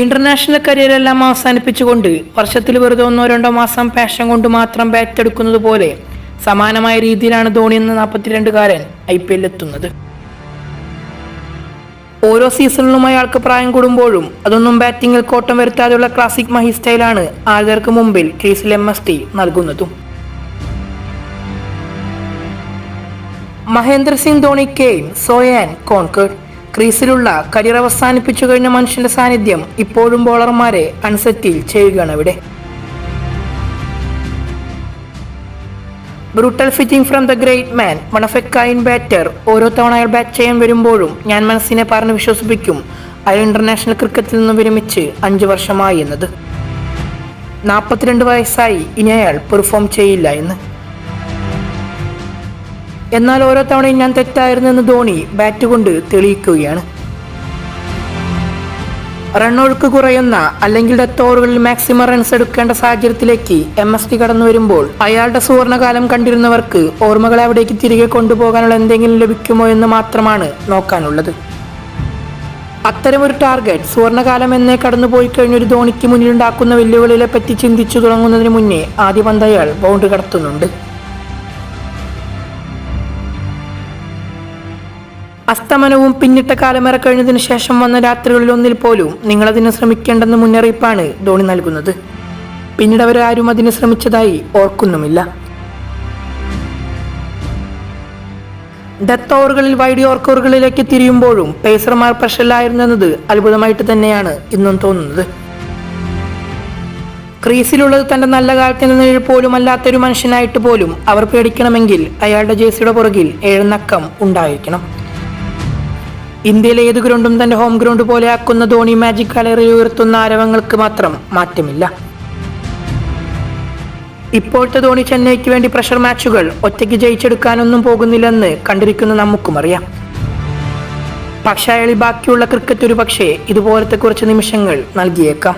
International കരിയറെല്ലാം അവസാനിപ്പിച്ചുകൊണ്ട് വർഷത്തിൽ വെറുതെ 1-2 മാസം പാഷൻ കൊണ്ട് മാത്രം ബാറ്റ് എടുക്കുന്നത് പോലെ സമാനമായ രീതിയിലാണ് ധോണി എന്ന 42-കാരൻ IPL എത്തുന്നത്. ഓരോ സീസണിലും അയാൾക്ക് പ്രായം കൂടുമ്പോഴും അതൊന്നും ബാറ്റിംഗിൽ കോട്ടം വരുത്താതെയുള്ള ക്ലാസിക് മഹി സ്റ്റൈലാണ് ആരാധകർക്ക് മുമ്പിൽ ക്രീസിൽ MST നൽകുന്നതും. മഹേന്ദ്ര സിംഗ് ധോണി കെയിൻ സോയാൻ കോൺകേർഡ്. ക്രീസിലുള്ള കരിയർ അവസാനിപ്പിച്ചു കഴിഞ്ഞ മനുഷ്യന്റെ സാന്നിധ്യം ഇപ്പോഴും ബോളർമാരെ അൺസെറ്റിൽ ചെയ്യുകയാണ് ഇവിടെ. Brutal hitting from the great man, one of a kind batter. ഓരോ തവണ അയാൾ ബാറ്റ് ചെയ്യാൻ വരുമ്പോഴും ഞാൻ മനസ്സിനെ പറഞ്ഞ് വിശ്വസിപ്പിക്കും അയാൾ ഇന്റർനാഷണൽ ക്രിക്കറ്റിൽ നിന്ന് വിരമിച്ച് 5 വർഷമായി എന്നത്. 42 വയസ്സായി ഇനി അയാൾ പെർഫോം ചെയ്യില്ല എന്ന്. എന്നാൽ ഓരോ തവണയും ഞാൻ തെറ്റായിരുന്നു എന്ന് ധോണി ബാറ്റ് കൊണ്ട് തെളിയിക്കുകയാണ്. റണ്ണൊഴുക്ക് കുറയുന്ന അല്ലെങ്കിൽ ഡെത്ത് ഓവറുകളിൽ മാക്സിമം റൺസ് എടുക്കേണ്ട സാഹചര്യത്തിലേക്ക് MST കടന്നു വരുമ്പോൾ അയാളുടെ സുവർണകാലം കണ്ടിരുന്നവർക്ക് ഓർമ്മകളെ അവിടേക്ക് തിരികെ കൊണ്ടുപോകാനുള്ള എന്തെങ്കിലും ലഭിക്കുമോ എന്ന് മാത്രമാണ് നോക്കാനുള്ളത്. അത്തരമൊരു ടാർഗറ്റ് സുവർണകാലം എന്നേ കടന്നുപോയി കഴിഞ്ഞൊരു ധോണിക്ക് മുന്നിലുണ്ടാക്കുന്ന വെല്ലുവിളികളെ പറ്റി ചിന്തിച്ചു തുടങ്ങുന്നതിന് മുന്നേ ആദ്യ പന്ത് അയാൾ ബൗണ്ടറി കടത്തുന്നുണ്ട്. അസ്തമനവും പിന്നിട്ട കാലമേറെ കഴിഞ്ഞതിനു ശേഷം വന്ന രാത്രികളിൽ ഒന്നിൽ പോലും നിങ്ങളതിന് ശ്രമിക്കേണ്ടെന്ന് മുന്നറിയിപ്പാണ് ധോണി നൽകുന്നത്. പിന്നീട് അവരാരും അതിന് ശ്രമിച്ചതായി ഓർക്കുന്നുമില്ല. ഡെത്ത് ഓവറുകളിൽ വൈഡ് യോർക്കറുകളിലേക്ക് തിരിയുമ്പോഴും പേസർമാർ പ്രഷറിലായിരുന്നു എന്നത് അത്ഭുതമായിട്ട് തന്നെയാണ് ഇന്നും തോന്നുന്നത്. ക്രീസിലുള്ളത് തന്റെ നല്ല കാലത്തിന് നിഴൽ പോലും അല്ലാത്തൊരു മനുഷ്യനായിട്ട് പോലും അവർ പേടിക്കണമെങ്കിൽ അയാളുടെ ജേഴ്സിയുടെ പുറകിൽ 7 നക്കം ഉണ്ടായിരിക്കണം. ഇന്ത്യയിലെ ഏത് ഗ്രൗണ്ടും തന്റെ ഹോം ഗ്രൗണ്ട് പോലെ ആക്കുന്ന ധോണി മാജിക് ഗാലറിയിൽ ഉയർത്തുന്ന ആരവങ്ങൾക്ക് മാത്രം മാറ്റമില്ല. ഇപ്പോഴത്തെ ധോണി ചെന്നൈക്ക് വേണ്ടി പ്രഷർ മാച്ചുകൾ ഒറ്റയ്ക്ക് ജയിച്ചെടുക്കാനൊന്നും പോകുന്നില്ലെന്ന് കണ്ടിരിക്കുന്ന നമുക്കും അറിയാം. പക്ഷേ അയാളിൽ ബാക്കിയുള്ള ക്രിക്കറ്റ് ഒരു പക്ഷേ ഇതുപോലത്തെ കുറച്ച് നിമിഷങ്ങൾ നൽകിയേക്കാം.